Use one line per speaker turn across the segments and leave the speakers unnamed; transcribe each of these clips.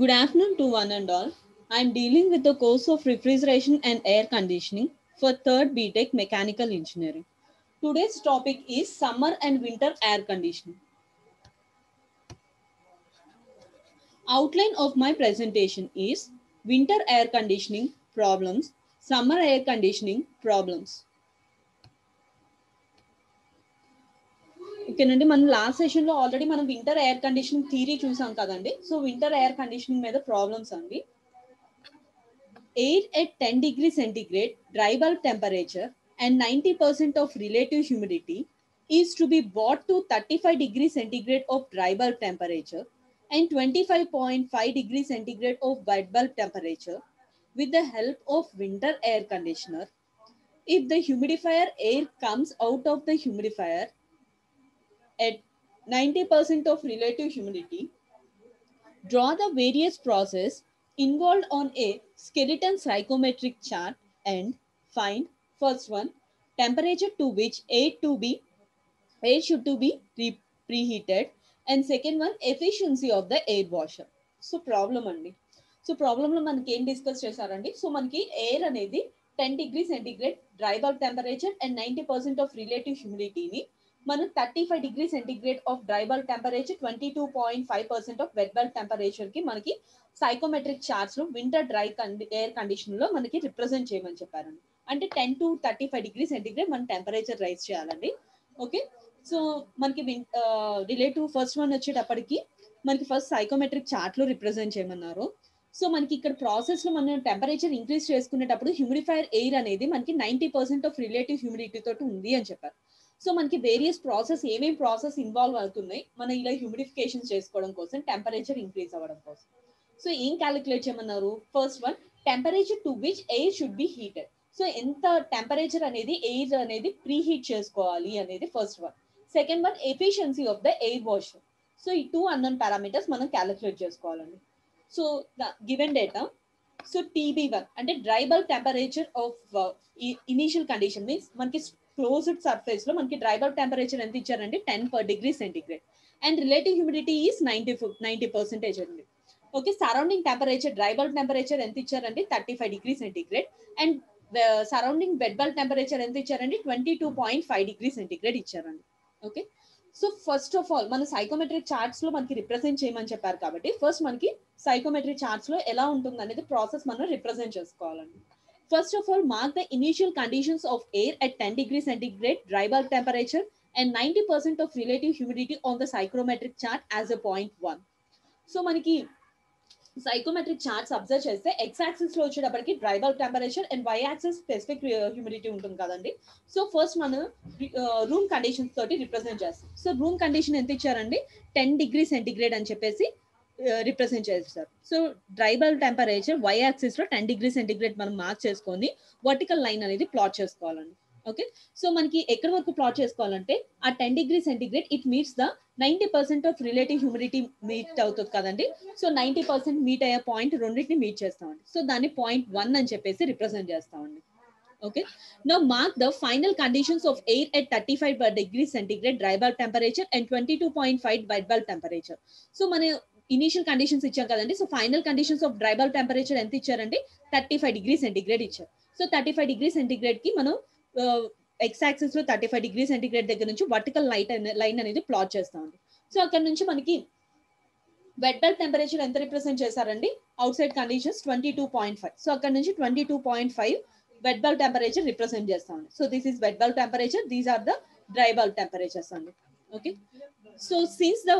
Good afternoon to one and all. I am dealing with the course of refrigeration and air conditioning for 3rd BTech Mechanical Engineering. Today's topic is summer and winter air conditioning. Outline of my presentation is winter air conditioning problems, summer air conditioning problems. ఓకేనండి, మనం last సెషన్లో already మనం winter air conditioning theory చూసాం కదండి. So winter air conditioning మీద problems అండి. Air at 10 degrees centigrade dry bulb temperature and 90% of relative humidity is to be brought to 35 degrees centigrade of dry bulb temperature and 25.5 degrees centigrade of wet bulb temperature with the help of winter air conditioner. If the humidifier air comes out of the humidifier at 90% of relative humidity, draw the various process involved on a skeleton psychometric chart and find first one temperature to which air should to be preheated and second one efficiency of the air washer. So problem andi. So problem lo manaki em discuss chesarandi. So manaki air anedi 10 degree centigrade dry bulb temperature and 90% of relative humidity ni మనం 35 degree centigrade of dry bulb temperature 22.5% of wet bulb temperature కి మనకి psychometric charts లో winter dry air condition లో మనకి represent చేయమని చెప్పారండి. అంటే 10 to 35 degree centigrade మనం టెంపరేచర్ రైజ్ చేయాలండి. ఓకే, సో మనకి రిలేటివ్ ఫస్ట్ వన్ వచ్చేటప్పటికి మనకి ఫస్ట్ సైకోమెట్రిక్ చార్ట్ లో రిప్రజెంట్ చేయమన్నారు. సో మనకి ఇక్కడ ప్రాసెస్ లో మనం టెంపరేచర్ ఇంక్రీజ్ చేసుకునేటప్పుడు హ్యూమిడిఫైర్ ఎయిర్ అనేది మనకి 90% ఆఫ్ రిలేటివ్ హ్యూమిడిటీ తోటి ఉంది అని చెప్పారు. సో మనకి వేరియస్ ప్రాసెస్ ఏమేమి ప్రాసెస్ ఇన్వాల్వ్ అవుతున్నాయి మనం ఇలా హ్యూమిడిఫికేషన్ చేసుకోవడం కోసం, టెంపరేచర్ ఇంక్రీజ్ అవ్వడం కోసం. సో ఏం క్యాలిక్యులేట్ చేయమన్నారు? First one temperature to which air should B heated. So ఎంత టెంపరేచర్ అనేది ఎయిర్ అనేది ప్రీ హీట్ చేసుకోవాలి అనేది first one. Second one efficiency of the air washer. So ఈ 2 అన్నోన్ పారామీటర్స్ మనం క్యాలిక్యులేట్ చేసుకోవాలండి. So given data, so TB1 అంటే dry bulb temperature of initial condition means మనకి క్లోజ్డ్ సర్ఫేస్ లో మనకి డ్రై బల్బ్ టెంపరేచర్ ఎంత ఇచ్చారండి? 10 degree centigrade and relative humidity is 90% అండి. Okay, surrounding temperature dry bulb temperature ఎంత ఇచ్చారండి? 35 degree centigrade and surrounding wet bulb temperature ఎంత ఇచ్చారండి? 22.5 డిగ్రీ సెంటిగ్రేడ్ ఇచ్చారండి. Okay, so first of all మన సైకోమెట్రిక్ చార్ట్స్ లో మనకి రిప్రజెంట్ చేయమని చెప్పారు కాబట్టి ఫస్ట్ మనకి సైకోమెట్రిక్ చార్ట్స్ లో ఎలా ఉంటుంది అనేది ప్రాసెస్ మనం రిప్రజెంట్ చేసుకోవాలండి. First of all, mark the initial conditions of air at 10 degrees centigrade dry bulb temperature and 90% of relative humidity on the psychrometric chart as a point 1. So మనకి psychometric charts observe చేస్తే X axis లో వచ్చేటప్పటికి dry bulb temperature and Y axis specific humidity ఉంటుంది కదండి. So first మనం room conditions తోటి represent చేస్తాం. So room condition ఎంత ఇచ్చారండి? 10 డిగ్రీ సెంటిగ్రేడ్ అని చెప్పేసి రిప్రజెంట్ చేస్తారు. So dry bulb temperature Y axis లో 10 డిగ్రీ సెంటిగ్రేడ్ మనం మార్క్ చేసుకొని వర్టికల్ లైన్ అనేది ప్లాట్ చేసుకోవాలండి. ఓకే, సో మనకి ఎక్కడి వరకు ప్లాట్ చేసుకోవాలంటే ఆ 10 degree centigrade it meets the 90% of relative humidity meet అవుతుంది కదండి. సో 90% మీట్ అయ్యే పాయింట్ రెండింటిని మీట్ చేస్తామండి. సో దాన్ని పాయింట్ 1 అని చెప్పేసి రిప్రజెంట్ చేస్తామండి. Okay, now mark the final conditions of air at 35 degrees centigrade dry bulb temperature and 22.5 wet bulb temperature. So మన ఇనిషియల్ కండిషన్స్ ఇచ్చాం కదండి. So final conditions of dry bulb temperature ఎంత ఇచ్చారండి? 35 degree centigrade ఇచ్చారు. So 35 degree centigrade కి మనం X axis లో 35 degree centigrade దగ్గర నుంచి వర్టికల్ లైన్ అనేది ప్లాట్ చేస్తామండి. సో అక్కడ నుంచి మనకి వెట్ బల్బ్ టెంపరేచర్ ఎంత రిప్రజెంట్ చేశారండి? Out side conditions 22.5. సో అక్కడ నుంచి 22.5 wet bulb temperature represent చేస్తామండి. So this is wet bulb temperature, these are the dry bulb temperatures అండి. Okay, so since the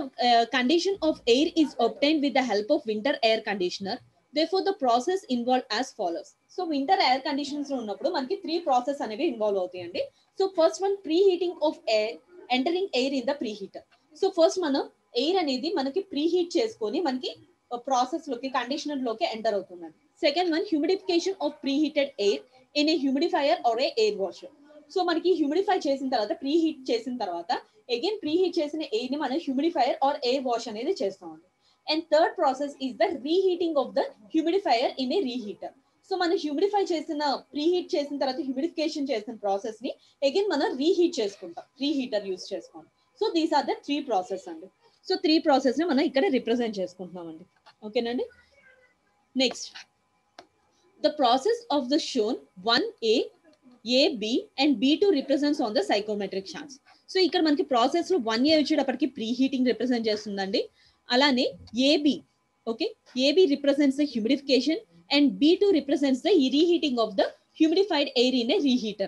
condition of air is obtained with the help of winter air conditioner, therefore the process involved as follows. So winter air conditions లో ఉన్నప్పుడు మనకి 3 process అనేవి involve అవుతాయండి. So first one pre heating of air, entering air in the pre heater. So first మనం air అనేది మనకి pre heat చేసుకొని మనకి ప్రాసెస్ లోకి కండిషనర్ లోకి ఎంటర్ అవుతుందండి. Second one humidification of pre heated air in a humidifier or a air washer. So మనకి humidify చేసిన తర్వాత ప్రీ హీట్ చేసిన తర్వాత అగైన్ ప్రీ హీట్ చేసిన ఎయిర్ ని మనం హ్యూమిడిఫైయర్ ఆర్ ఎయిర్ వాష్ అనేది చేస్తామండి. And third process is the reheating of the humidifier in a reheater. So మనం హ్యూమిడిఫై చేసిన ప్రీ హీట్ చేసిన తర్వాత హ్యూమిడిఫికేషన్ చేసిన ప్రాసెస్ ని అగైన్ మనం రీహీట్ చేసుకుంటాం, రీహీటర్ యూస్ చేసుకోండి. So these are the 3 process అండి. సో 3 ప్రాసెస్ ని మనం ఇక్కడ రిప్రజెంట్ చేసుకుంటున్నామండి. ఓకేనండి. Next, the process of the shown 1A, A, B and B2 represents on the psychometric charts. So ఇక్కడ మనకి ప్రాసెస్ లో 1A వచ్చేటప్పటికి ప్రీ హీటింగ్ రిప్రజెంట్ చేస్తుందండి. అలానే AB, okay, AB represents the humidification and B2 represents the reheating of the humidified air in a reheater.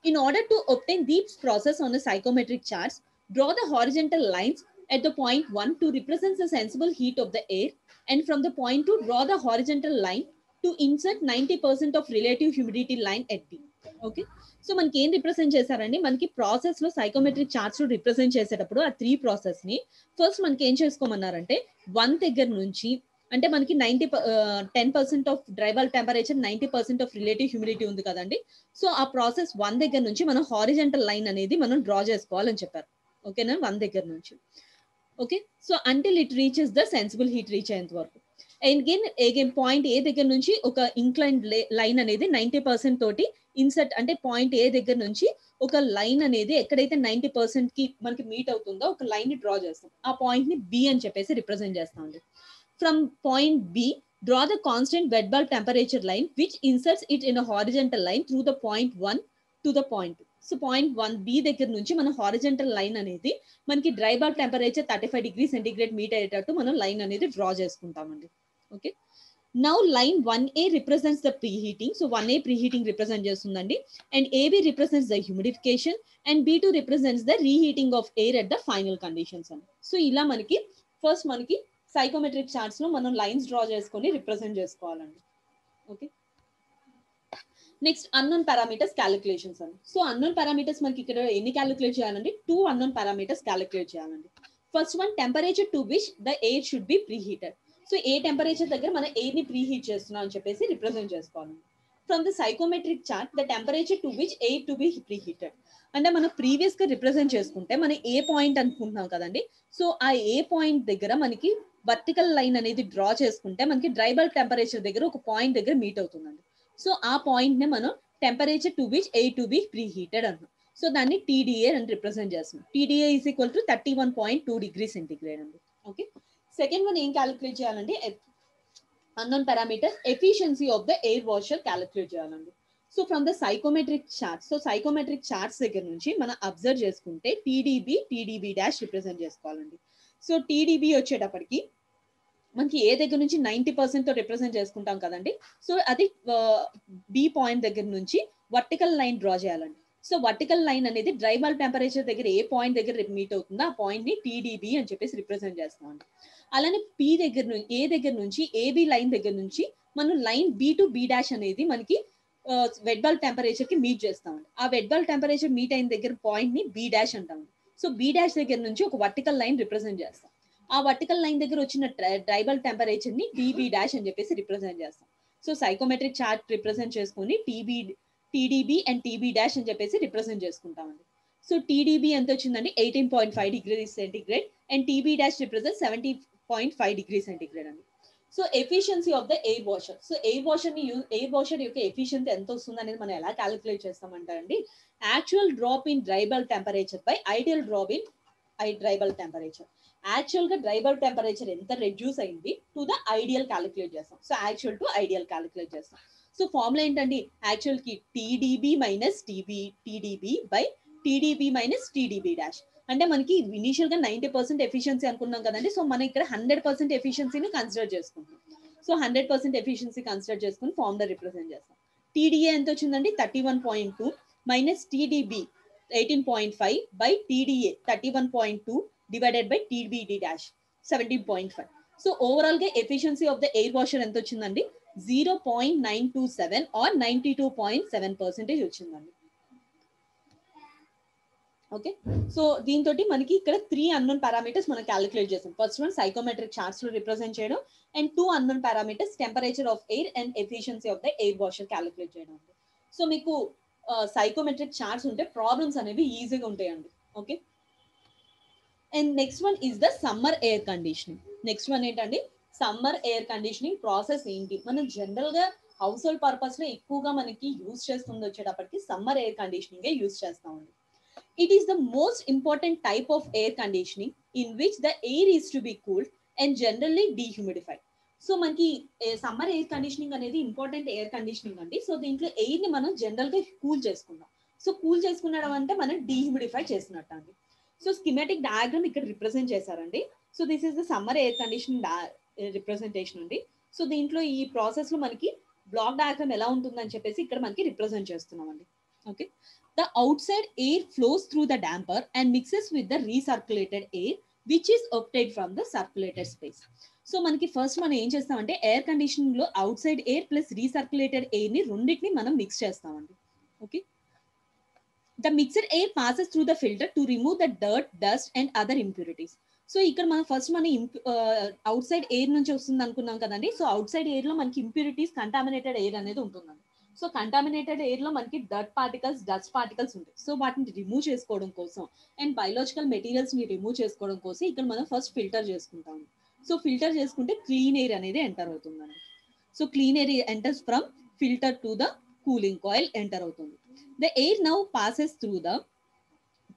In order to obtain these process on the psychometric charts, draw the horizontal lines at the point 1 to represent the sensible heat of the air, and from the point 2 draw the horizontal line to insert 90% of relative humidity line at B. Okay, so మనకి ఏం represent చేశారండి, మనకి process లో psychometric charts లో represent చేసేటప్పుడు ఆ 3 process ని first మనకి ఏం చేసుకోమన్నారంటే 1 దగ్గర నుంచి, అంటే మనకి 10% of dry bulb temperature 90% of relative humidity ఉంది కదండి. సో ఆ ప్రాసెస్ 1 దగ్గర నుంచి మనం హారిజంటల్ లైన్ అనేది మనం డ్రా చేసుకోవాలని చెప్పారు. ఓకేనా, 1 దగ్గర నుంచి. Okay, so until it reaches the sensible heat reach అయ్యేంత వరకు. అగైన్ పాయింట్ ఏ దగ్గర నుంచి ఒక ఇంక్లైన్ లైన్ అనేది 90% తోటి ఇన్సర్ట్, అంటే పాయింట్ ఏ దగ్గర నుంచి ఒక లైన్ అనేది ఎక్కడైతే 90% కి మనకి మీట్ అవుతుందో ఒక లైన్ ని డ్రా చేస్తాం. ఆ పాయింట్ ని బి అని చెప్పేసి రిప్రజెంట్ చేస్తాం. From point B, draw the constant wet bulb temperature line which inserts it in a horizontal line through the point 1 to the point 2. So point 1 B దగ్గర నుంచి మనం హారిజంటల్ లైన్ అనేది మనకి dry bulb temperature 35 degree centigrade meet అయ్యేటట్టు మనం line అనేది draw చేసుకుంటామండి. Okay, now line 1A represents the preheating. So 1A preheating represent చేస్తుందండి. And AB represents the humidification and B2 represents the reheating of air at the final conditions అని. So ఇలా మనకి first మనకి psychometric charts లో మనం lines draw చేసుకొని represent చేసుకోవాలండి. Okay, next unknown parameters calculations అండి. సో అన్నోన్ పారామీటర్స్ మనకి ఇక్కడ ఎన్ని క్యాలిక్యులేట్ చేయాలండి, 2 అన్నోన్ పారామీటర్స్ క్యాలిక్యులేట్ చేయాలండి. First one, temperature to which the air should be preheated. So ఏ టెంపరేచర్ దగ్గర మనం ఎయిర్ ని ప్రీహీట్ చేస్తున్నాం అని చెప్పేసి రిప్రజెంట్ చేసుకోవాలి. From the psychometric chart, the temperature to which air to be preheated. అంటే మనం ప్రీవియస్ గా రిప్రజెంట్ చేసుకుంటే మనం ఏ పాయింట్ అనుకుంటున్నాం కదండి. సో ఆ ఏ పాయింట్ దగ్గర మనకి వర్టికల్ లైన్ అనేది డ్రా చేసుకుంటే మనకి డ్రై బల్బ్ టెంపరేచర్ దగ్గర ఒక పాయింట్ దగ్గర మీట్ అవుతుందండి. సో ఆ పాయింట్ ని మనం temperature to which air to be preheated అంటాం. సో దాన్ని టీడీఏ అని రిప్రజెంట్ చేస్తున్నాం. TDA is equal to 31.2 degree centigrade అండి. ఓకే, సెకండ్ వన్ ఏం క్యాలిక్యులేట్ చేయాలండి, unknown parameter efficiency of the air washer calculate చేయాలండి. So from the psychometric charts, so psychometric charts దగ్గర నుంచి మనం అబ్జర్వ్ చేసుకుంటే టీడీబీ డాష్ రిప్రజెంట్ చేసుకోవాలండి. సో టీడీబీ వచ్చేటప్పటికి మనకి ఏ దగ్గర నుంచి 90% తో రిప్రజెంట్ చేసుకుంటాం కదండి. సో అది బి పాయింట్ దగ్గర నుంచి వర్టికల్ లైన్ డ్రా చేయాలండి. సో వర్టికల్ లైన్ అనేది డ్రై బల్బ్ టెంపరేచర్ దగ్గర ఏ పాయింట్ దగ్గర మీట్ అవుతుందో ఆ పాయింట్ ని టీడీబీ అని చెప్పేసి రిప్రజెంట్ చేస్తామండి. అలానే పి దగ్గర నుంచి ఏ దగ్గర నుంచి ఏబి లైన్ దగ్గర నుంచి మనం line B to B dash అనేది మనకి వెట్ బల్బ్ టెంపరేచర్ కి మీట్ చేస్తామండి. ఆ వెట్ బల్బ్ టెంపరేచర్ మీట్ అయిన దగ్గర పాయింట్ ని బి డాష్ అంటామండి. సో బి డాష్ దగ్గర నుంచి ఒక వర్టికల్ లైన్ రిప్రజెంట్ చేస్తాం. ఆ వర్టికల్ లైన్ దగ్గర వచ్చిన డ్రై బల్బ్ టెంపరేచర్ ని టీబీ డాష్ అని చెప్పేసి రిప్రజెంట్ చేస్తాం. సో సైకోమెట్రిక్ చార్ట్ రిప్రజెంట్ చేసుకుని టీడీబీ అండ్ టీబీ డాష్ అని చెప్పేసి రిప్రజెంట్ చేసుకుంటామండి. సో టీడీబీ ఎంత వచ్చిందండి, 18.5 degree centigrade and TB dash represent 70.5 degree centigrade అండి. So efficiency of the air washer. So air washer యొక్క ఎఫిషియన్సీ ఎంత వస్తుంది అనేది మనం ఎలా క్యాలిక్యులేట్ చేస్తామంటే అండి, actual drop in dry bulb temperature by ideal drop in dry bulb temperature. Actual గా డ్రై బల్బ్ టెంపరేచర్ ఎంత రెడ్యూస్ అయింది టు ద ఐడియల్ క్యాలిక్యులేట్ చేస్తాం. So actual to ideal calculate చేస్తాం. సో ఫార్ములా ఏంటండి, యాక్చువల్ కి TDB minus TDB by TDB minus TDB dash. అంటే మనకి initial గా 90% ఎఫిషియన్సీ అనుకున్నాం కదండి. సో మనం ఇక్కడ 100% ఎఫిషియన్సీని కన్సిడర్ చేసుకుంటాం. సో 100% ఎఫిషియన్సీ కన్సిడర్ చేసుకుని ఫార్ములా రిప్రజెంట్ చేస్తాం. టీడీఏ ఎంత వచ్చిందండి, 31.2 minus TDB 18.5 by TDA 31.2 divided by TBD dash 17.5. So overall గా efficiency of the air washer ఎంత వచ్చిందండి, 0.927 or 92.7% వచ్చిందండి. ఓకే, సో దీంతో మనకి ఇక్కడ 3 అన్నోన్ పారామీటర్స్ మనం క్యాలిక్యులేట్ చేసాం. ఫస్ట్ వన్ సైకోమెట్రిక్ చార్ట్స్ లో రిప్రజెంట్ చేయడం and 2 unknown parameters temperature of air and efficiency of the air washer calculate చేయడం. సో మీకు సైకోమెట్రిక్ చార్ట్స్ ఉంటే ప్రాబ్లమ్స్ అనేవి ఈజీగా ఉంటాయండి. Okay, and next one is the summer air conditioning. Next one ఏంటండి, summer air conditioning process ఏంటి. మనం general గా హౌస్ హోల్డ్ పర్పస్ లో ఎక్కువగా మనకి యూజ్ చేస్తుంది వచ్చేటప్పటికి సమ్మర్ ఎయిర్ కండిషనింగ్ యూజ్ చేస్తామండి. It is the most important type of air conditioning in which the air is to be cooled and generally dehumidified. So మనకి సమ్మర్ ఎయిర్ కండిషనింగ్ అనేది important air conditioning అండి. So దీంట్లో air ని మనం general గా cool చేసుకుందాం. So cool చేసుకునడం అంటే మనం డీహ్యూమిడిఫై చేసినట్టు అండి. సో స్కిమాటిక్ డయాగ్రామ్ ఇక్కడ రిప్రజెంట్ చేశారండి. So this is the summer air conditioning representation అండి. సో దీంట్లో ఈ ప్రాసెస్ లో మనకి బ్లాక్ డయాగ్రామ్ ఎలా ఉంటుందని చెప్పేసి ఇక్కడ మనకి రిప్రజెంట్ చేస్తున్నాం అండి. Okay, the outside air flows through the damper and mixes with the recirculated air which is obtained from the circulated space. So మనకి ఫస్ట్ మనం ఏం చేస్తామంటే ఎయిర్ కండిషనింగ్ లో outside air plus recirculated air ని రెండింటిని మనం mix చేస్తామండి. Okay, the mixed air passes through the filter to remove the dirt, dust and other impurities. So ఇక్కడ మనం ఫస్ట్ మన అవుట్ సైడ్ ఎయిర్ నుంచి వస్తుంది అనుకున్నాం కదండి. సో అవుట్ సైడ్ ఎయిర్ లో మనకి ఇంప్యూరిటీస్, కంటామినేటెడ్ ఎయిర్ అనేది ఉంటుందండి. సో కంటామినేటెడ్ ఎయిర్ లో మనకి డర్ట్ పార్టికల్స్, డస్ట్ పార్టికల్స్ ఉంటాయి. సో వాటిని రిమూవ్ చేసుకోవడం కోసం అండ్ బయోలాజికల్ మెటీరియల్స్ ని రిమూవ్ చేసుకోవడం కోసం ఇక్కడ మనం ఫస్ట్ ఫిల్టర్ చేసుకుంటాం. సో ఫిల్టర్ చేసుకుంటే క్లీన్ ఎయిర్ అనేది ఎంటర్ అవుతుందండి. So clean air enters from filter to the cooling coil enter అవుతుంది. The air now passes through the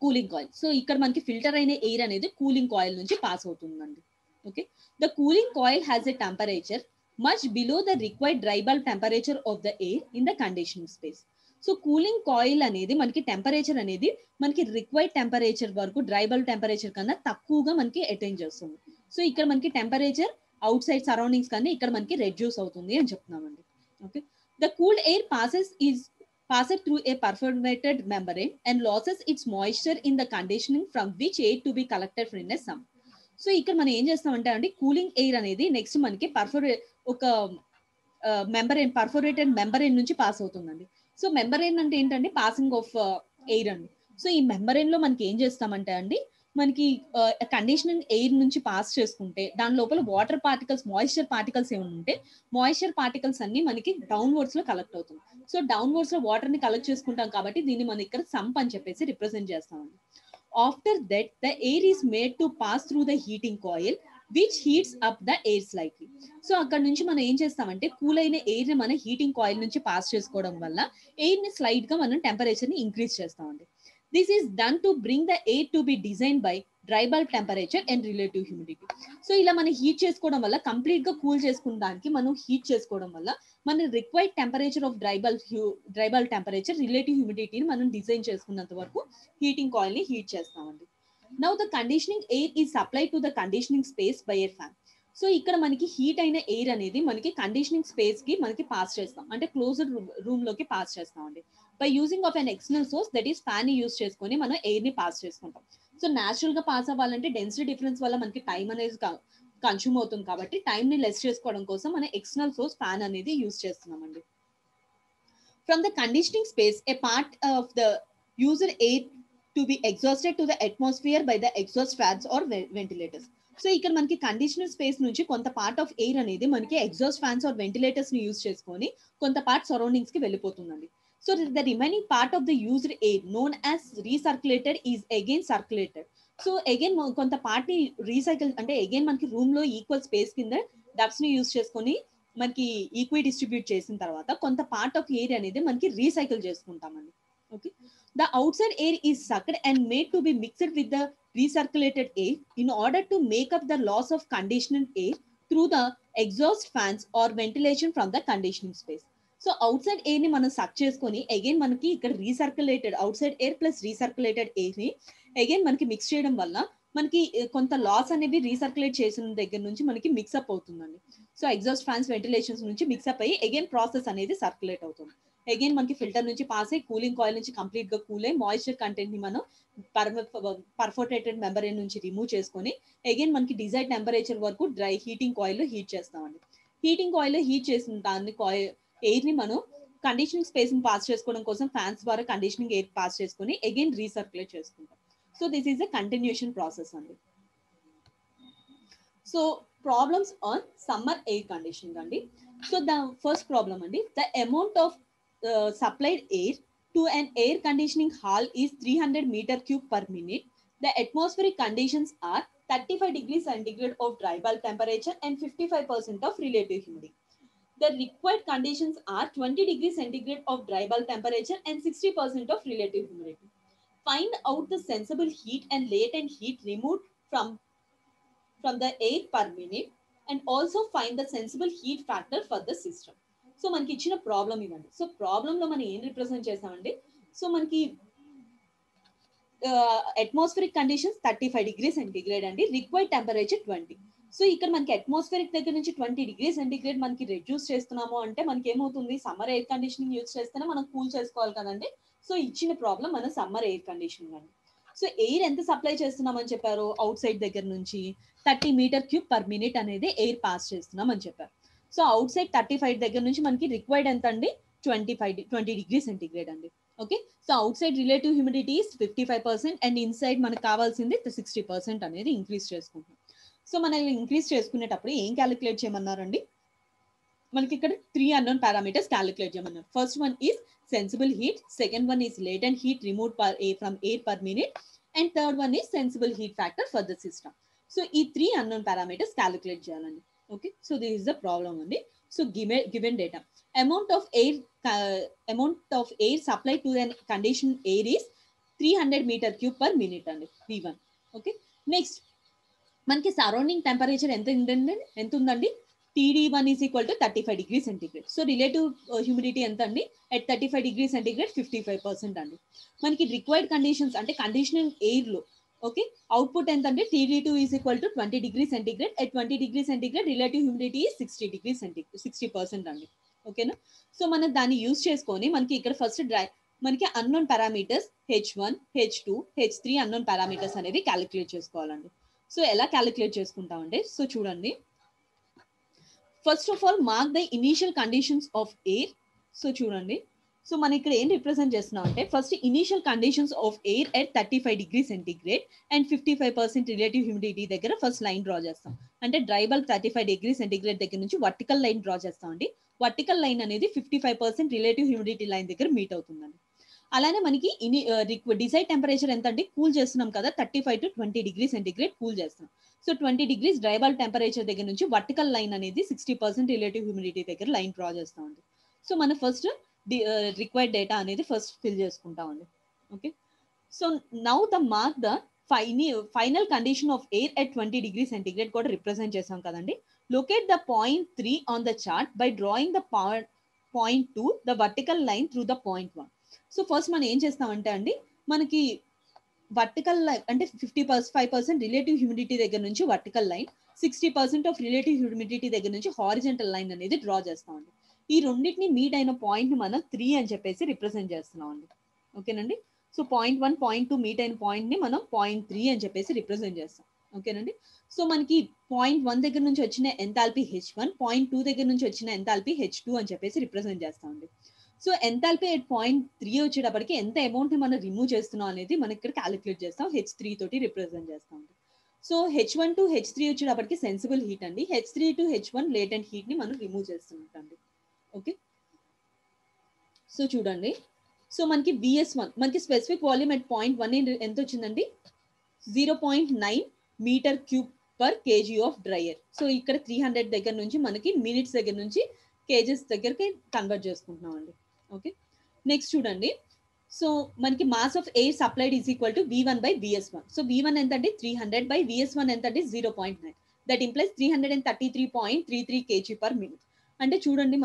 cooling coil. So ఇక్కడ మనకి ఫిల్టర్ అయిన ఎయిర్ అనేది కూలింగ్ కాయిల్ నుంచి పాస్ అవుతుందండి. Okay, the cooling coil has a temperature much below the required dry bulb temperature of the air in the conditioning space. So cooling coil అనేది మనకి temperature అనేది మనకి రిక్వైర్డ్ టెంపరేచర్ వరకు dry bulb temperature కన్నా తక్కువగా మనకి attain చేస్తుంది. So ఇక్కడ మనకి టెంపరేచర్ అవుట్ సైడ్ సరౌండింగ్స్ కన్నా ఇక్కడ మనకి రెడ్యూస్ అవుతుంది అని చెప్తున్నామండి. Okay, the cooled air passes through a perforated membrane and loses its moisture in the conditioning from which air to be collected in a sump. So ఇక్కడ మనం ఏం చేస్తామంటే అండి కూలింగ్ ఎయిర్ అనేది నెక్స్ట్ మనకి ఒక పర్ఫోరేటెడ్ మెంబరేన్ నుంచి pass అవుతుందండి. సో మెంబరేన్ అంటే ఏంటంటే పాసింగ్ ఆఫ్ ఎయిర్ అండి. సో ఈ మెంబరేన్ లో మనకి ఏం చేస్తామంటే అండి మనకి కండిషనింగ్ ఎయిర్ నుంచి పాస్ చేసుకుంటే దాని లోపల వాటర్ పార్టికల్స్, మాయిశ్చర్ పార్టికల్స్ ఏమైనా ఉంటే మాయిశ్చర్ పార్టికల్స్ అన్ని మనకి డౌన్వర్డ్స్ లో కలెక్ట్ అవుతుంది. సో డౌన్వర్డ్స్ లో వాటర్ ని కలెక్ట్ చేసుకుంటాం కాబట్టి దీన్ని మనం ఇక్కడ సంప్ అని చెప్పేసి రిప్రజెంట్ చేస్తామండి. After that the air is made to pass through the heating coil which heats up the air slightly. So అక్కడ నుంచి మనం ఏం చేస్తామంటే కూల్ అయిన ఎయిర్ ని మనం హీటింగ్ కాయిల్ నుంచి పాస్ చేసుకోవడం వల్ల ఎయిర్ ని స్లైట్ గా మనం టెంపరేచర్ ని ఇంక్రీజ్ చేస్తామండి. This is done to bring the air to B design by dry bulb temperature and relative humidity. So ఇలా మనం హీట్ చేసుకోవడం వల్ల కంప్లీట్ గా కూల్ చేసుకోవడానికి మనం హీట్ చేసుకోవడం వల్ల మన required temperature of dry bulb temperature, relative హ్యూమిడిటీని మనం డిజైన్ చేసుకున్నంత వరకు హీటింగ్ కాయిల్ ని హీట్ చేస్తామండి. Now the conditioning air is supply to the conditioning space by a fan. So ఇక్కడ మనకి హీట్ అయిన ఎయిర్ అనేది మనకి కండిషనింగ్ స్పేస్ కి మనకి పాస్ చేస్తాం, అంటే క్లోజ్డ్ రూమ్ లోకి పాస్ చేస్తాం అండి. By using of an external source that is fan ని యూస్ చేసుకొని మనం ఎయిర్ ని పాస్ చేసుకుంటాం. సో న్యాచురల్ గా పాస్ అవ్వాలంటే డెన్సిటీ డిఫరెన్స్ వల్ల మనకి టైం అనేది కన్స్యూమ్ అవుతుంది కాబట్టి టైం ని లెస్ చేసుకోవడం కోసం మనం ఎక్స్టర్నల్ సోర్స్ ఫ్యాన్ అనేది యూస్ చేస్తున్నామండి. From the conditioning space a part of the used air to be exhausted to the atmosphere by the exhaust fans or ventilators. So ఇక్కడ మనకి కండిషనర్ స్పేస్ నుంచి కొంత పార్ట్ ఆఫ్ ఎయిర్ అనేది మనకి exhaust fans or ventilators ని use చేసుకొని కొంత part surroundings కి వెళ్ళిపోతుందండి. So the remaining part of the used air known as recirculated is again circulated. So again కొంత పార్ట్ ని రీసైకిల్ అంటే అగైన్ మనకి రూమ్ లో ఈక్వల్ స్పేస్ కింద డక్ట్స్ ని యూజ్ చేసుకొని మనకి ఈక్వి డిస్ట్రిబ్యూట్ చేసిన తర్వాత కొంత పార్ట్ ఆఫ్ ఎయిర్ అనేది మనకి రీసైకిల్ చేసుకుంటామండి. Okay, the outside air is sucked and made to be mixed with the recirculated air in order to make up the loss of conditioned air through the exhaust fans or ventilation from the conditioning space. So outside air ని మనం suck చేసుకొని again మనకి ఇక్కడ recirculated outside air plus recirculated air ని again మనకి mix చేయడం వల్ల మనకి కొంత లాస్ అనేవి రీసర్క్యులేట్ చేసిన దగ్గర నుంచి మనకి మిక్స్అప్ అవుతుందండి. సో ఎగ్జాస్ట్ ఫ్యాన్స్, వెంటిలేషన్స్ నుంచి మిక్స్అప్ అయ్యి అగైన్ ప్రాసెస్ అనేది సర్క్యులేట్ అవుతుంది. అగైన్ మనకి ఫిల్టర్ నుంచి పాస్ అయ్యి కూలింగ్ కాయిల్ నుంచి కంప్లీట్ గా కూల్ అయ్యి మాయిశ్చర్ కంటెంట్ ని మనం పర్ఫోరేటెడ్ మెంబరేన్ నుంచి రిమూవ్ చేసుకొని అగైన్ మనకి డిజైర్డ్ టెంపరేచర్ వరకు డ్రై హీటింగ్ కాయిల్ లో హీట్ చేస్తామండి. హీటింగ్ కాయిల్ లో హీట్ చేసిన దాన్ని ఎయిర్ ని మనం కండిషనింగ్ స్పేస్ ని పాస్ చేసుకోవడం కోసం ఫ్యాన్స్ ద్వారా కండిషనింగ్ ఎయిర్ పాస్ చేసుకొని అగైన్ రీసర్క్యులేట్ చేసుకుంటాం. So this is a continuation process అండి. So problems on summer air conditioning అండి. సో ద ఫస్ట్ ప్రాబ్లమ్ అండి, the amount of supplied air to an air conditioning hall is 300 meter cube per minute. The atmospheric conditions are 35 degrees centigrade of dry bulb temperature and 55% of relative humidity. The required conditions are 20 degrees centigrade of dry bulb temperature and 60% of relative humidity. Find out the sensible heat and latent heat removed from the air per minute. And also find the sensible heat factor for the system. So మనకి ఇచ్చిన problem ఇవ్వండి. So ప్రాబ్లంలో మనం ఏం represent చేసామండి, so మనకి atmospheric conditions 35 degree centigrade అండి, required temperature 20. So ఇక్కడ మనకి అట్మాస్ఫిరిక్ దగ్గర నుంచి 20 డిగ్రీ సెంటిగ్రేడ్ మనకి రెడ్యూస్ చేస్తున్నాము అంటే మనకి ఏమవుతుంది, సమ్మర్ ఎయిర్ కండిషనింగ్ యూజ్ చేస్తేనే మనం కూల్ చేసుకోవాలి కదండి. సో ఇచ్చిన ప్రాబ్లం మన సమ్మర్ ఎయిర్ కండిషనింగ్ అండి. సో ఎయిర్ ఎంత సప్లై చేస్తున్నామని చెప్పారు, అవుట్ సైడ్ దగ్గర నుంచి 30 మీటర్ క్యూబ్ పర్ మినిట్ అనేది ఎయిర్ పాస్ చేస్తున్నాం అని చెప్పారు. సో అవుట్ సైడ్ 35 దగ్గర నుంచి మనకి రిక్వైర్డ్ ఎంత అండి, 20 డిగ్రీ సెంటిగ్రేడ్ అండి. Okay, so out side relative humidity is 55% and inside మనకు కావాల్సింది 60% అనేది ఇంక్రీజ్ చేసుకుంటాం. సో మనం ఇంక్రీజ్ చేసుకునేటప్పుడు ఏం క్యాలిక్యులేట్ చేయమన్నారండి, మనకి ఇక్కడ 3 అన్నోన్ పారామీటర్స్ క్యాలిక్యులేట్ చేయమన్నారు. First one is sensible heat, second one is latent heat remove from air per minute, and third one is sensible heat factor for the system. So ఈ 3 unknown parameters calculate చేయాలండి. Okay, so this is the problem అండి. So given data, amount of air supplied to an conditioned air is 300 meter cube per minute అండి, V1. Okay, next మనకి surrounding temperature ఎంత ఉందండి, TD1 is equal to 35 degree centigrade. So relative humidity ఎంత అండి, at 35 degree centigrade 55% అండి. మనకి required conditions అంటే conditioning air లో ఓకే అవుట్పుట్ ఎంత అంటే TD2 is equal to 20 degree centigrade. at 20 degree centigrade relative humidity 60 degree centigrade 60% అండి. ఓకేనా, సో మనం దాన్ని యూజ్ చేసుకొని మనకి ఇక్కడ ఫస్ట్ మనకి unknown parameters H1, H2, H3 unknown parameters అనేది క్యాలిక్యులేట్ చేసుకోవాలండి. సో ఎలా క్యాలిక్యులేట్ చేసుకుంటామంటే, సో చూడండి, first of all mark the initial conditions of air. So చూడండి, సో మనం ఇక్కడ ఏం రిప్రజెంట్ చేస్తున్నాం అంటే first initial conditions of air at 35 degree centigrade and 55% relative humidity దగ్గర ఫస్ట్ లైన్ డ్రా చేస్తాం. అంటే డ్రై బల్బ్ 35 డిగ్రీ సెంటిగ్రేడ్ దగ్గర నుంచి వర్టికల్ లైన్ డ్రా చేస్తాం అండి. వర్టికల్ లైన్ అనేది 55% రిలేటివ్ హ్యూమిడిటీ లైన్ దగ్గర మీట్ అవుతుందండి. అలానే మనకి డిసైడ్ టెంపరేచర్ ఎంత అంటే కూల్ చేస్తున్నాం కదా, 35 to 20 డిగ్రీ సెంటిగ్రేడ్ కూల్ చేస్తున్నాం. So 20 degrees dry bulb temperature దగ్గర నుంచి వర్టికల్ లైన్ అనేది 60% రిలేటివ్ హ్యూమిడిటీ దగ్గర లైన్ డ్రా చేస్తామండి. సో మనం ఫస్ట్ రిక్వైర్డ్ డేటా అనేది ఫస్ట్ ఫిల్ చేసుకుంటామండి. Okay, so now the mark the final condition of air at 20 degree centigrade కూడా రిప్రజెంట్ చేసాం కదండి. Locate the point 3 on the chart by drawing the point 2 the vertical line through the point 1. So first మనం ఏం చేస్తామంటే అండి, మనకి vertical line అంటే 55% relative humidity దగ్గర నుంచి vertical line, 60% of relative humidity దగ్గర నుంచి హారిజెంటల్ లైన్ అనేది డ్రా చేస్తామండి. ఈ రెండింటిని మీట్ అయిన పాయింట్ ని మనం 3 అని చెప్పేసి రిప్రజెంట్ చేస్తున్నాం అండి. ఓకేనండి, సో పాయింట్ 1, పాయింట్ 2 మీట్ అయిన పాయింట్ ని మనం పాయింట్ 3 అని చెప్పేసి రిప్రజెంట్ చేస్తాం. ఓకేనండి, సో మనకి పాయింట్ 1 దగ్గర నుంచి వచ్చిన ఎంథాల్పీ H1, పాయింట్ 2 దగ్గర నుంచి వచ్చిన ఎంథాల్పీ H2 అని చెప్పేసి రిప్రజెంట్ చేస్తామండి. సో ఎంథాల్పీ at పాయింట్ 3 వచ్చేటప్పటికి ఎంత అమౌంట్ ని మనం రిమూవ్ చేస్తున్నాం అనేది మనం ఇక్కడ క్యాలిక్యులేట్ చేస్తాం, H3 తోటి రిప్రజెంట్ చేస్తాం. సో H1 to H3 వచ్చేటప్పటికి సెన్సిబుల్ హీట్ అండి, H3 to H1 latent heat ని మనం రిమూవ్ చేస్తుంటాం. ఓకే, సో చూడండి, సో మనకి VS1 మనకి స్పెసిఫిక్ వాల్యూమ్ at పాయింట్ 1 ఎంత వచ్చిందండి, 0.9 meter cube per KG of dryer. So ఇక్కడ 300 దగ్గర నుంచి మనకి మినిట్స్ దగ్గర నుంచి కేజెస్ దగ్గరికి కన్వర్ట్ చేసుకుంటున్నాం అండి. ఓకే, నెక్స్ట్ చూడండి, సో మనకి mass of air supplied is equal to V1 by VS1. So V1 ఎంత అంటే 300 by VS1 ఎంత అంటే 0.9. That implies 333.33 kg per minute. అంటే చూడండి,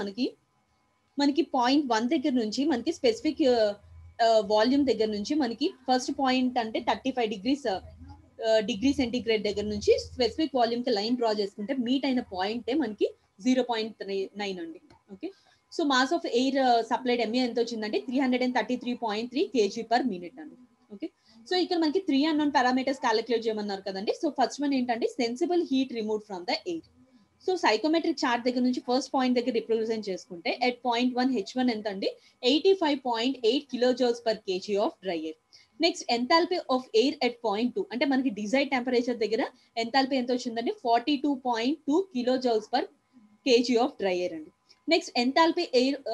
మనకి పాయింట్ 1 దగ్గర నుంచి మనకి స్పెసిఫిక్ వాల్యూమ్ దగ్గర నుంచి మనకి ఫస్ట్ పాయింట్ అంటే 35 డిగ్రీ సెంటిగ్రేడ్ దగ్గర నుంచి స్పెసిఫిక్ వాల్యూమ్ కి లైన్ డ్రా చేసుకుంటే మీట్ అయిన పాయింటే మనకి 0.9 అండి. Okay, so mass of air supplied MA ఎంత వచ్చిందంటే 333.3 kg పర్ మినిట్ అండి. ఓకే, సో ఇక్కడ మనకి 3 అన్నోన్ పారామీటర్స్ క్యాలిక్యులేట్ చేయమన్నారు కదండి. సో ఫస్ట్ వన్ ఏంటంటే sensible heat remove from the air. So psychometric chart దగ్గర నుంచి ఫస్ట్ పాయింట్ దగ్గర రిప్రజెంట్ చేసుకుంటే at పాయింట్ 1 H1 ఎంత అండి 85.8 kilojoules per KG of dry air. Next enthalpy of air at point 2 అంటే మనకి డిజైర్డ్ టెంపరేచర్ దగ్గర ఎంథాల్పీ ఎంత వచ్చిందండి 42.2 kilojoules per KG of dry air అండి. Next enthalpy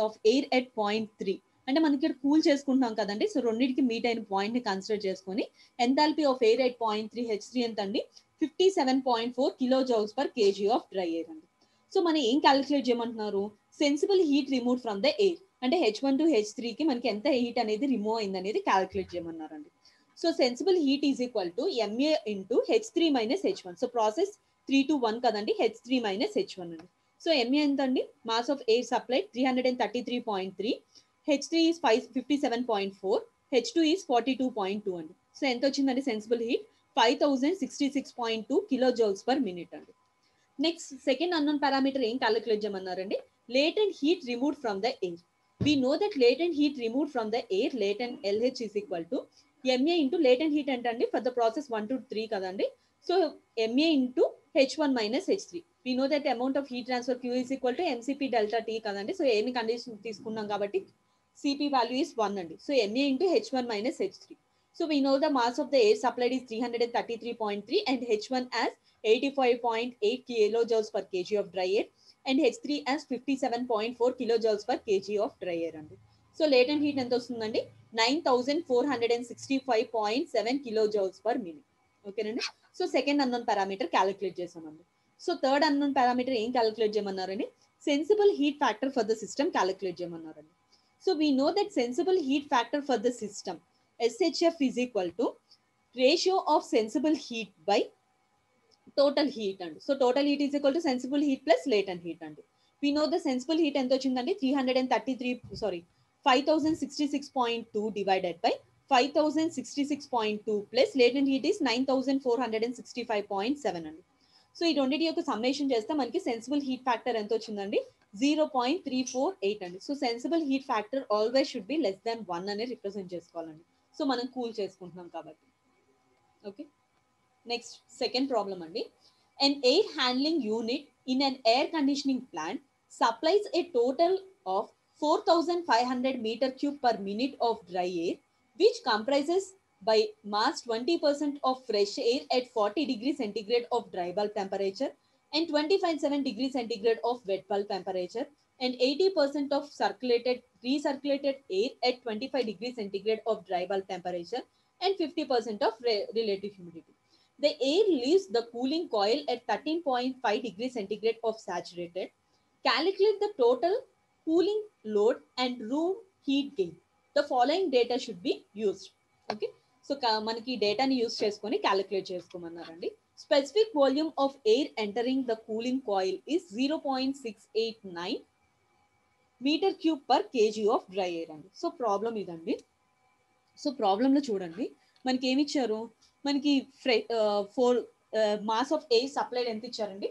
of air at point 3 అంటే మనకి ఇక్కడ కూల్ చేసుకుంటున్నాం కదండి. సో రెండింటికి మీట్ అయిన పాయింట్ ని కన్సిడర్ చేసుకొని enthalpy of air at point 3 H3 ఎంత అండి 57.4 kilojoules per KG of dry air అండి. సో మనం ఏం క్యాలిక్యులేట్ చేయమంటున్నారు, sensible heat remove from the air అంటే H1 to H3 కి మనకి ఎంత హీట్ అనేది రిమూవ్ అయింది అనేది క్యాలిక్యులేట్ చేయమన్నారండి. So sensible heat is equal to MA into H3 minus H1. So process 3 to 1 కదండి, H3 minus H1 అండి. సో MA ఎంత అండి, mass of air supplied 333.3, H3 is 57.4, H2 is 42.2 అండి. సో ఎంత వచ్చిందండి sensible heat, 5066.2 kilo joules per minute అండి. Next second unknown parameter ఏం calculate చేయమన్నారండి, latent heat removed from the air. We know that latent heat removed from the air, latent LH is equal to MA into latent heat అంటే for the process 1 to 3 కదండి. So MA into H1 minus H3. We know that amount of heat transfer Q is equal to MCP delta T కదండి. So ఏమి condition తీసుకున్నాం కాబట్టి CP value is 1 అండి. So MA into H1 minus H3. So we know the mass of the air supplied is 333.3 and H1 as 85.8 kilojoules per kg of dry air and H3 as 57.4 kilojoules per kg of dry air అండి. So latent heat ఎంత వస్తుందండి, 9465.7 kilojoules per minute. ఓకేనండి. So second unknown parameter calculate చేసామండి. So third unknown parameter ఏం calculate చేయమన్నారండి, sensible heat factor for the system calculate చేయమన్నారండి. So we know that sensible heat factor for the system SHF is equal to ratio of sensible heat by total heat అండి. So total heat is equal to sensible heat plus latent heat అండి. We know the sensible heat ఎంత వచ్చిందండి, 5066.2 divided by 5066.2 plus latent heat is 9465.7 అండి. So ఈ రెండింటి యొక్క summation చేస్తే మనకి సెన్సిబుల్ హీట్ ఫ్యాక్టర్ ఎంత వచ్చిందండి, 0.348 అండి. So sensible heat factor always should be less than 1 అని రిప్రజెంట్ చేసుకోవాలండి. సో మనం కూల్ చేసుకుంటున్నాం కాబట్టి. ఓకే, నెక్స్ట్ సెకండ్ ప్రాబ్లం అండి. An air handling unit in an air conditioning plant supplies a total of 4500 meter cube per minute of dry air, which comprises by mass 20% of fresh air at 40 degrees centigrade of dry bulb temperature and 25.7 degrees centigrade of wet bulb temperature and 80% of recirculated air at 25 degrees centigrade of dry bulb temperature and 50% of relative humidity. The air leaves the cooling coil at 13.5 degrees centigrade of saturated. Calculate the total cooling load and room heat gain. The following data should be used. Okay, so మనకి డేటాని use చేసుకొని calculate చేసుకోమన్నారండి. Specific volume of air entering the cooling coil is 0.689 meter cube per KG of dry air అండి. So problem ఇదండి. So ప్రాబ్లంలో చూడండి మనకి ఏమి ఇచ్చారు, మనకి మాస్ ఆఫ్ ఎయిర్ సప్లైడ్ ఎంత ఇచ్చారండి,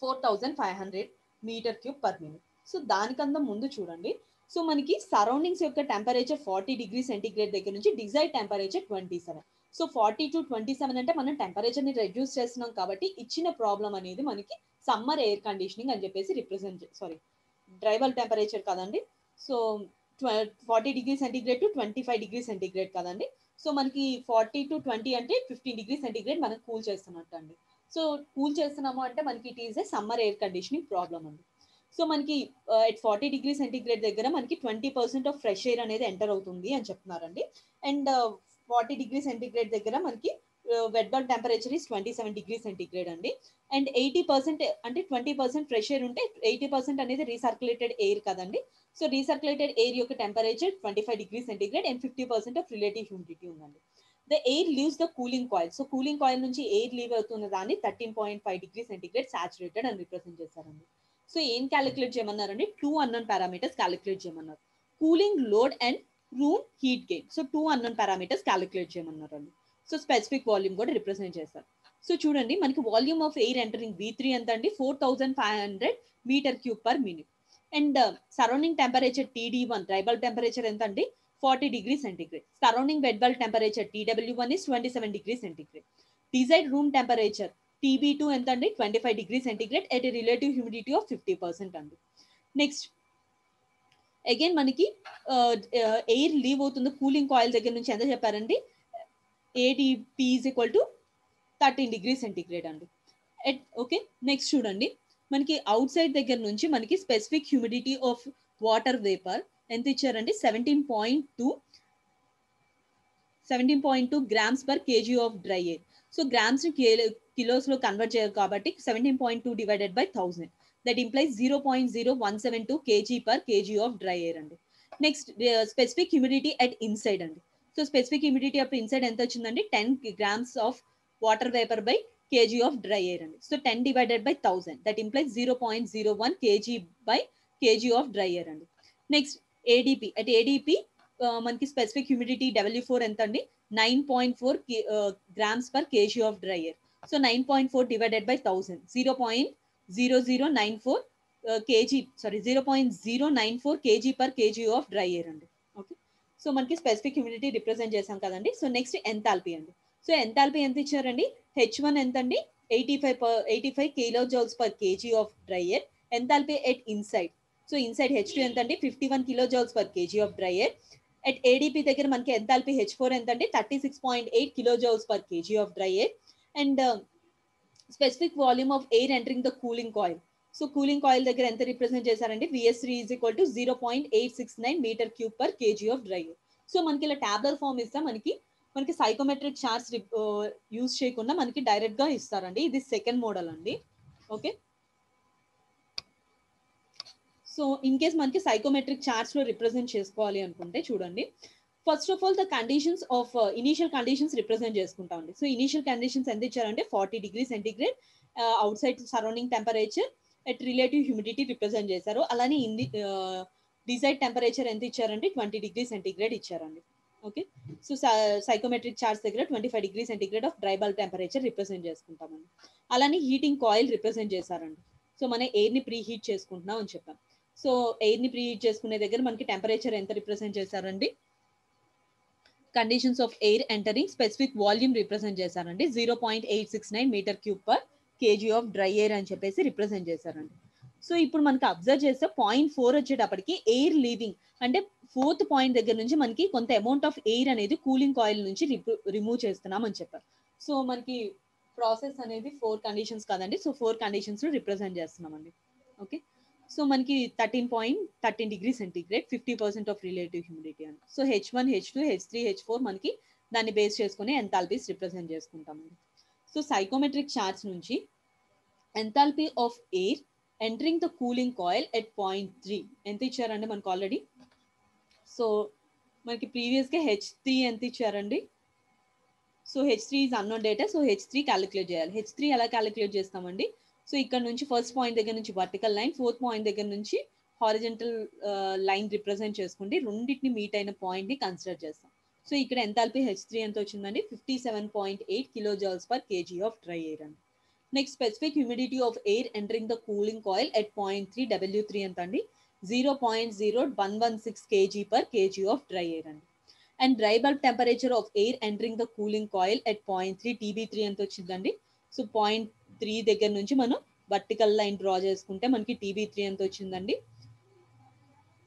4500 meter cube per minute. So దానికన్నా ముందు చూడండి, సో మనకి సరౌండింగ్స్ యొక్క టెంపరేచర్ 40 డిగ్రీ సెంటిగ్రేడ్ దగ్గర నుంచి డిజైర్డ్ టెంపరేచర్ 27. సో 40 to 27 అంటే మనం టెంపరేచర్ని రెడ్యూస్ చేస్తున్నాం కాబట్టి ఇచ్చిన ప్రాబ్లం అనేది మనకి సమ్మర్ ఎయిర్ కండిషనింగ్ అని చెప్పేసి డ్రై బల్బ్ టెంపరేచర్ కదండి. So 40 degree centigrade to 25 degree centigrade కదండి. సో మనకి 40 to 20 అంటే 15 డిగ్రీ సెంటిగ్రేడ్ మనం కూల్ చేస్తున్నట్టు అండి. సో కూల్ చేస్తున్నాము అంటే మనకి it is a summer air conditioning problem అండి. సో మనకి ఎట్ 40 డిగ్రీ సెంటిగ్రేడ్ దగ్గర మనకి 20% ఆఫ్ ఫ్రెష్ ఎయిర్ అనేది ఎంటర్ అవుతుంది అని చెప్తున్నారండి. అండ్ 40 డిగ్రీ సెంటిగ్రేడ్ దగ్గర మనకి wet bulb temperature is 27 degree centigrade అండి. అండ్ 80% అంటే 20% ఫ్రెష్ ఎయిర్ ఉంటే 80% అనేది రీసర్క్యులేటెడ్ ఎయిర్ కదండి. సో రీసర్క్యులేటెడ్ ఎయిర్ యొక్క temperature 25 degree centigrade and 50% of relative humidity ఉందండి. The air leaves the cooling coil. So cooling coil నుంచి ఎయిర్ లీవ్ అవుతున్న దాన్ని 13.5 డిగ్రీ సెంటిగ్రేడ్ సాచురేటెడ్ అని రిప్రజెంట్ చేశారండి. సో ఏం క్యాలిక్యులేట్ చేయమన్నారండి, 2 అన్నోన్ పారామీటర్స్ క్యాలిక్యులేట్ చేయమన్నారు, cooling load and room heat gain. So 2 unknown parameters calculate చేయమన్నారండి. సో స్పెసిఫిక్ వాల్యూమ్ కూడా రిప్రజెంట్ చేస్తారు. సో చూడండి మనకి volume of air entering V3 ఎంత అండి, 4500 meter cube per minute. And surrounding temperature TD1 dry bulb temperature ఎంత అండి, 40 degree centigrade. Surrounding wet bulb temperature TW1 is 27 degree centigrade. Desired room temperature TB2 ఎంత అండి, 25 degree centigrade at relative humidity of 50% అండి. Next again మనకి air leave అవుతుంది cooling coil దగ్గర నుంచి ఎంత చెప్పారండి, ADP is equal to 13 degree centigrade అండి. ఓకే, నెక్స్ట్ చూడండి మనకి అవుట్ సైడ్ దగ్గర నుంచి మనకి specific humidity of water vapour ఎంత ఇచ్చారండి, 17.2 grams per KG of dry air. So grams kilos లో కన్వర్ట్ చేయాలి కాబట్టి 17.2 divided by 1000 that implies 0.0172 kg per kg of dry air అండి. Next specific humidity at inside అండి. సో స్పెసిఫిక్ హ్యూమిడిటీ అప్పుడు inside ఎంత వచ్చిందండి, 10 grams of water vapour by kg of dry air అండి. So 10 divided by 1000 that implies 0.01 kg by kg of dry air అండి. Next ADP, at ADP మనకి specific humidity W4 ఎంత అండి 9.4 grams per kg of dry air. So 9.4 divided by 1000 0.0094 kg, sorry 0.094 kg per kg of dry air అండి. Okay, so మనకి specific humidity represent చేసాం కదండి. So next enthalpy అండి. So enthalpy ఎంత ఇచ్చారండి, H1 ఎంత అండి 85 kilojoules per kg of dry air. Enthalpy at inside, so inside H2 ఎంత అండి 51 kilojoules per kg of dry air. at ADP దగ్గర మనకి ఎంథాల్పీ H4 ఎంత అంటే 36.8 kilojoules per kg of dry air. And specific volume of air entering the cooling coil. So cooling coil దగ్గర ఎంత represent చేశారంటే VS3 is equal to 0.869 meter cube per KG of dry air. So మనకి ఇలా టాబ్లర్ form ఇస్తే మనకి psychometric charts use చేయకుండా మనకి direct గా ఇస్తారండి. ఇది సెకండ్ మోడల్ అండి. ఓకే, సో ఇన్ కేస్ మనకి సైకోమెట్రిక్ చార్ట్స్ లో రిప్రజెంట్ చేసుకోవాలి అనుకుంటే చూడండి, first of all the conditions of initial conditions represent చేసుకుంటామండి. సో ఇనిషియల్ కండిషన్స్ ఎంత ఇచ్చారంటే 40 degrees centigrade out side surrounding temperature at relative humidity represent చేశారు. అలానే డిజైర్డ్ టెంపరేచర్ ఎంత ఇచ్చారంటే 20 degrees సెంటిగ్రేడ్ ఇచ్చారండి. ఓకే, సో సైకోమెట్రిక్ చార్ట్స్ దగ్గర 25 degrees centigrade of dry bulb temperature represent చేసుకుంటామండి. అలానే హీటింగ్ కాయిల్ రిప్రజెంట్ చేశారండి. సో మన ఎయిర్ ని ప్రీ హీట్ చేసుకుంటున్నాం అని చెప్పాం. సో ఎయిర్ ని ప్రీ హీట్ చేసుకునే దగ్గర మనకి టెంపరేచర్ ఎంత రిప్రజెంట్ చేశారండి, conditions of air entering specific volume represent చేశారండి 0.869 meter cube per KG of dry air అని చెప్పేసి రిప్రజెంట్ చేశారండి. సో ఇప్పుడు మనకి అబ్జర్వ్ చేస్తే 0.4 వచ్చేటప్పటికి ఎయిర్ లీవింగ్ అంటే 4th పాయింట్ దగ్గర నుంచి మనకి కొంత అమౌంట్ ఆఫ్ ఎయిర్ అనేది కూలింగ్ కాయిల్ నుంచి రిమూవ్ చేస్తున్నాం అని చెప్పారు. సో మనకి ప్రాసెస్ అనేది 4 కండిషన్స్ కదండి. సో 4 కండిషన్స్ రిప్రజెంట్ చేస్తున్నామండి. ఓకే, సో మనకి 13 degrees centigrade 50% of relative humidity అని. So H1, H2, H3, H4 మనకి దాన్ని బేస్ చేసుకుని ఎంథాల్పీస్ రిప్రజెంట్ చేసుకుంటామండి. సో సైకోమెట్రిక్ చార్ట్స్ నుంచి enthalpy of air entering the cooling coil at 0.3 ఎంత ఇచ్చారండి మనకు ఆల్రెడీ. సో మనకి ప్రీవియస్గా H3 ఎంత ఇచ్చారండి. So H3 is unknown data. So H3 calculate చేయాలి. H3 ఎలా క్యాలిక్యులేట్ చేస్తామండి, సో ఇక్కడ నుంచి ఫస్ట్ పాయింట్ దగ్గర నుంచి వర్టికల్ లైన్, 4th పాయింట్ దగ్గర నుంచి హారిజెంటల్ లైన్ రిప్రజెంట్ చేసుకుంటే రెండింటిని మీట్ అయిన పాయింట్ ని కన్సిడర్ చేస్తాం. సో ఇక్కడ ఎంథాల్పీ H3 ఎంత వచ్చిందండి 57.8 kilojoules per kg of dry air అండి. Next specific humidity of air entering the cooling coil at 0.3 W3 ఎంత అండి 0.0116 kg per kg of dry air అండి. And dry bulb temperature of air entering the cooling coil at 0.3 TB3 ఎంత వచ్చిందండి. So 0.3 దగ్గర నుంచి మనం vertical line draw చేసుకుంటే మనకి TB3 ఎంత వచ్చిందండి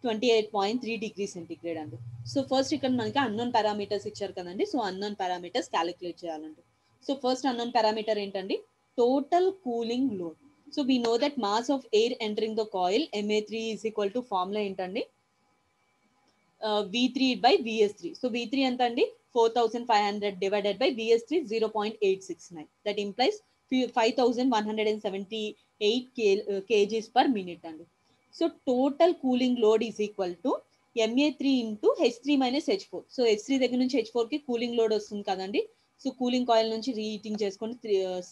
28.3 degrees సెంటిగ్రేడ్ అండి. సో ఫస్ట్ ఇక్కడ మనకి అన్నోన్ పారామీటర్స్ ఇచ్చారు కదండి. సో అన్నోన్ పారామీటర్స్ క్యాలిక్యులేట్ చేయాలండి. సో ఫస్ట్ అన్నోన్ పారామీటర్ ఏంటండి, total cooling load. So we know that mass of air entering the coil MA3 is equal to formula ఏంటండి V3 by VS3. So V3 ఎంత అండి 4500 divided by VS3 0.869. That implies 5178 kgs per minute అండి. So total cooling load is equal to MA3 into H3 minus H4. So H3 దగ్గర నుంచి H4 కి cooling load వస్తుంది కదండి. So cooling coil నుంచి reheating చేసుకొని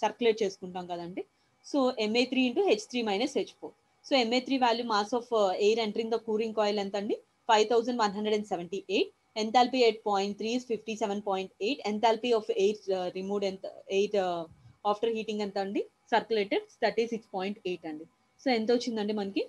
సర్క్యులేట్ చేసుకుంటాం కదండి. So MA3 into H3 minus H4. So MA3 value mass of air entering the cooling coil ఎంత అండి 5178. Enthalpy at 0.3 is 57.8. Enthalpy of air removed ఎంత, ఎయిర్ ఆఫ్టర్ హీటింగ్ ఎంత అండి circulated 36.8 అండి. సో ఎంత వచ్చిందండి మనకి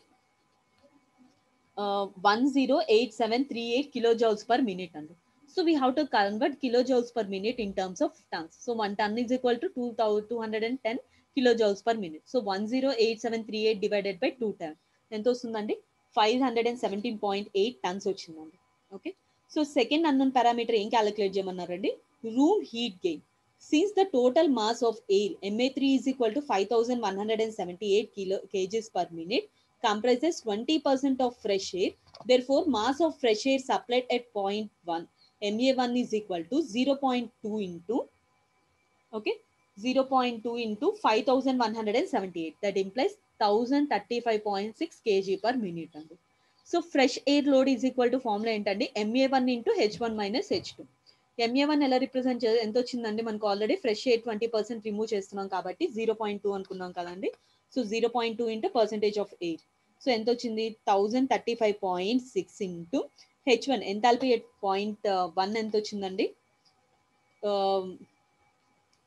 108738 kilojoules per minute అండి. So we have to convert kilojoules per minute in terms of tons. So 1 ton is equal to 2210 kilojoules per minute. So 108738 divided by 2 ton ఎంత వస్తుందండి 517.8 tons వచ్చిందండి. Okay, so second unknown parameter ఏం calculate చేయమన్నారండి, room heat gain. Since the total mass of air MA3 is equal to 5178 kgs per minute comprises 20% of fresh air, therefore mass of fresh air supplied at 0.1 MA1 is equal to 0.2 into 5178. That implies 1035.6 kg per minute అండి. So fresh air load is equal to formula ఏంటండి MA1 into H1 minus H2. MA1 ఎలా represent ఎంత వచ్చిందండి మనకు already fresh air 20% remove చేస్తున్నాం కాబట్టి 0.2 అనుకున్నాం కదండి. So 0.2 into percentage of air. So ఎంత వచ్చింది 1035.6 ఇంటూ H1 ఎంథాల్పీ ఎట్ 0.1 ఎంత వచ్చిందండి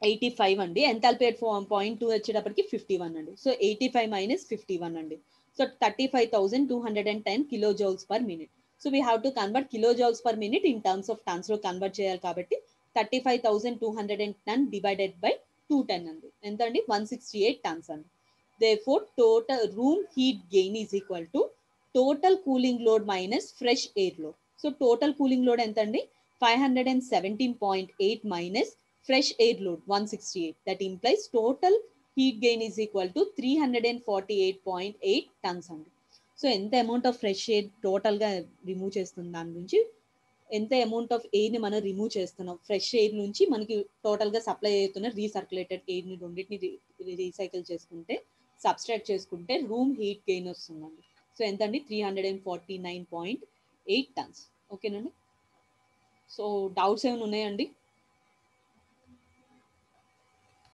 85 అండి. ఎంథాల్పీ ఎట్ 0.2 వచ్చేటప్పటికి 51 అండి. సో 85 మైనస్ 51 అండి. So 35,210 kilojoules per minute. So we have to convert kilojoules per minute in terms of tons లో కన్వర్ట్ చేయాలి కాబట్టి 35,210 డివైడెడ్ బై 210 అండి. ఎంత అండి 168 టన్స్ అండి. Therefore, total room heat gain is equal to total cooling load minus fresh air load. So total cooling load ఎంత అండి 517.8 minus fresh air load 168. That implies total heat gain is equal to 348.8 tons అండి. So ఎంత amount of fresh air total గా remove చేస్తుంది దాని నుంచి ఎంత amount of air ని మనం రిమూవ్ చేస్తున్నాం ఫ్రెష్ ఎయిర్ నుంచి మనకి టోటల్ గా సప్లై అవుతున్న రీసర్క్యులేటెడ్ ఎయిర్ ని రెండింటిని రీసైకిల్ చేసుకుంటే సబ్స్ట్రాక్ట్ చేసుకుంటే రూమ్ హీట్ గెయిన్ వస్తుందండి. సో ఎంత అండి 349.8 టన్స్. ఓకేనండి. సో డౌట్స్ ఏమైనా ఉన్నాయండి?